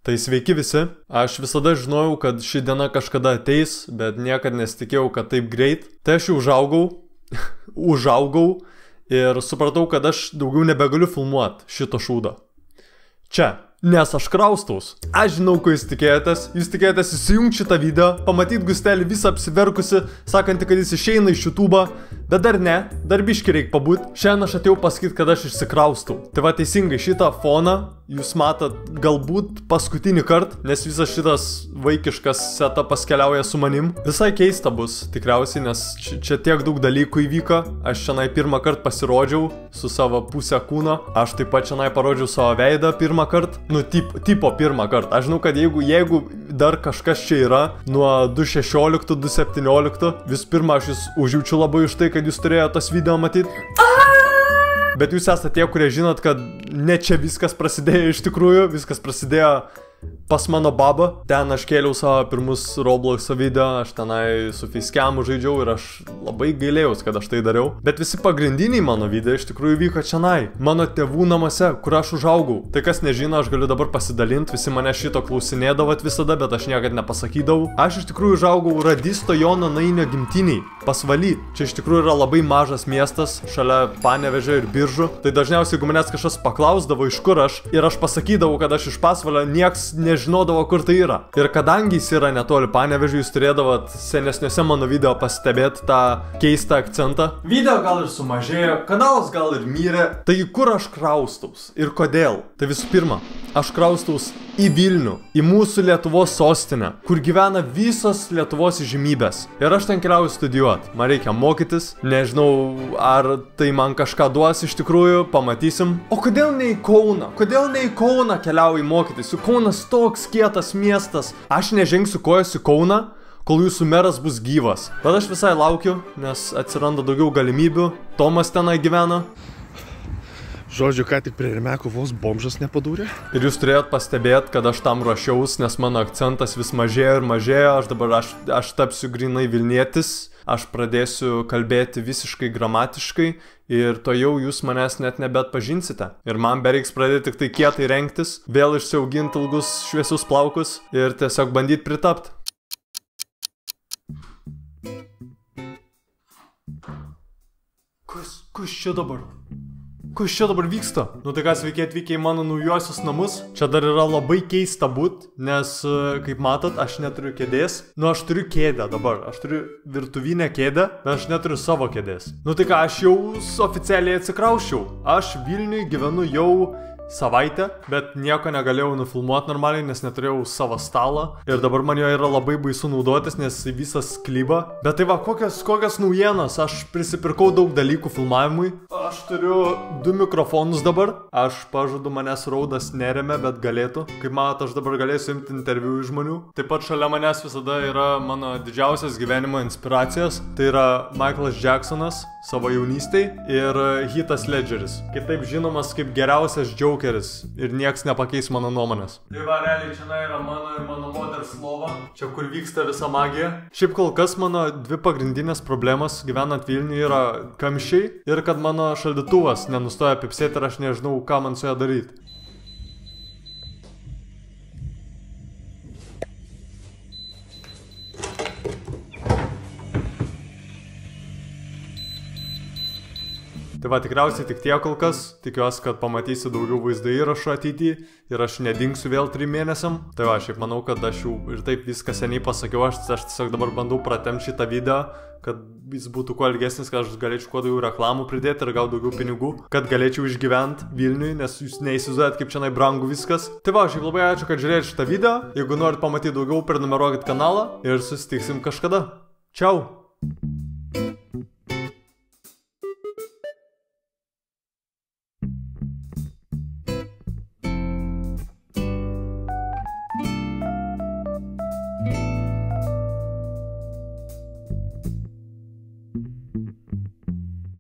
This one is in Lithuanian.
Tai sveiki visi, aš visada žinojau, kad ši diena kažkada ateis, bet niekad nesitikėjau, kad taip greit. Tai aš jau užaugau ir supratau, kad aš daugiau nebegaliu filmuoti šito šūdo. Čia, nes aš kraustaus. Aš žinau, ko jūs tikėjotės įsijungti šitą video, pamatyti Gustelį visą apsiverkusi, sakantį, kad jis išeina iš YouTube'o, bet dar ne, dar biškį reik pabūt. Šiandien aš atėjau pasakyti, kad aš išsikraustau. Tai va teisingai, šitą foną jūs matot galbūt paskutinį kartą, nes visas šitas vaikiškas setupas keliauja su manim. Visai keista bus, tikriausiai, nes čia tiek daug dalykų įvyko. Aš šiandien pirmą kartą pasirodžiau su savo pusę kūno. Aš taip pat šiandien parodžiau savo veidą pirmą kartą. Nu, tipo pirmą kartą. Aš žinau, kad jeigu dar kažkas čia yra nuo 2016, 2017, vis pirma, aš jūs užjaučiu labai už tai, kad jūs turėjote tas video matyti. Bet jūs esate tie, kurie žinot, kad ne čia viskas prasidėjo iš tikrųjų, viskas prasidėjo pas mano babą. Ten aš kėliau savo pirmus Roblox'o video, aš tenai su facecam'u žaidžiau ir aš labai gailėjaus, kad aš tai dariau. Bet visi pagrindiniai mano video iš tikrųjų vyko čianai, mano tėvų namuose, kur aš užaugau. Tai kas nežino, aš galiu dabar pasidalinti, visi mane šito klausinėdavot visada, bet aš niekad nepasakydavau. Aš iš tikrųjų užaugau Radisto Jono Nainio gimtiniai, Pasvaly. Čia iš tikrųjų yra labai mažas miestas, šalia Panevėžio ir Biržų. Tai dažniausiai, jeigu manęs kažkas paklausdavo, iš kur aš, ir aš pasakydavau, kad aš iš Pasvalio, nieks nežinodavo, kur tai yra. Ir kadangi jis yra netoli Panevėžio, jūs turėdavot senesniuose mano video pastebėti tą keistą akcentą. Video gal ir sumažėjo, kanalas gal ir mirė. Tai kur aš kraustaus ir kodėl? Tai visų pirma, aš kraustaus į Vilnių, į mūsų Lietuvos sostinę, kur gyvena visos Lietuvos įžymybės. Ir aš ten keliauju studijuoti. Man reikia mokytis, nežinau, ar tai man kažką duos iš tikrųjų, pamatysim. O kodėl ne į Kauną? Kodėl ne į Kauną keliauju mokytis? Juk Kaunas toks kietas miestas. Aš nežengsiu kojas į Kauną, kol jūsų meras bus gyvas. Bet aš visai laukiu, nes atsiranda daugiau galimybių. Tomas tenai gyvena. Žodžiu, ką tik prie Rimekų vos bomžas nepadūrė. Ir jūs turėjot pastebėti, kad aš tam ruošiaus, nes mano akcentas vis mažėjo ir mažėjo. Aš tapsiu grinai vilnietis, aš pradėsiu kalbėti visiškai gramatiškai ir to jau jūs manęs net nebeatpažinsite. Ir man bereiks pradėti tik tai kietai rengtis, vėl išsiauginti ilgus šviesius plaukus ir tiesiog bandyti pritapti. Kas čia dabar? Kas čia dabar vyksta? Nu tai ką, sveiki atvykę į mano naujosius namus. Čia dar yra labai keista būt, nes, kaip matot, aš neturiu kėdės. Nu aš turiu kėdę dabar, aš turiu virtuvinę kėdę, bet aš neturiu savo kėdės. Nu tai ką, aš jau oficialiai atsikrausčiau. Aš Vilniui gyvenu jau savaitę, bet nieko negalėjau nufilmuoti normaliai, nes neturėjau savo stalą. Ir dabar man jo yra labai baisu naudotis, nes visas klyba. Bet tai va, kokios naujienos, aš prisipirkau daug dalykų filmavimui. Aš turiu 2 mikrofonus dabar. Aš pažadu, manęs raudas neremia, bet galėtų. Kaip matot, aš dabar galėsiu imti interviu iš žmonių. Taip pat šalia manęs visada yra mano didžiausias gyvenimo inspiracijas. Tai yra Michaelas Jacksonas savo jaunystėj ir Heathas Ledgeris. Kitaip žinomas kaip geriausias Jokeris ir nieks nepakeis mano nuomonės. Tai va, realiai čia yra mano ir mano moters lova. Čia kur vyksta visa magija. Šiaip kol kas mano 2 pagrindinės problemos gyvenant Vilniuje yra kamščiai ir kad mano šaldytuvas nenustoja pipsėti ir aš nežinau, ką man su ja daryti. Tai va, tikriausiai tik tiek kol kas. Tikiuosi, kad pamatysiu daugiau vaizdo įrašų ateityje ir aš nedingsiu vėl 3 mėnesiam. Tai va, šiaip manau, kad aš jau ir taip viską seniai pasakiau. Aš tiesiog dabar bandau pratemti šitą video, kad jis būtų kuo ilgesnis, kad aš galėčiau kuo daugiau reklamų pridėti ir gauti daugiau pinigų, kad galėčiau išgyventi Vilniui, nes jūs neįsivaizduojat, kaip čia brangu viskas. Tai va, šiaip labai ačiū, kad žiūrėjote šitą video. Jeigu norit pamatyti daugiau, prenumeruokit kanalą ir susitiksim kažkada. Čiau!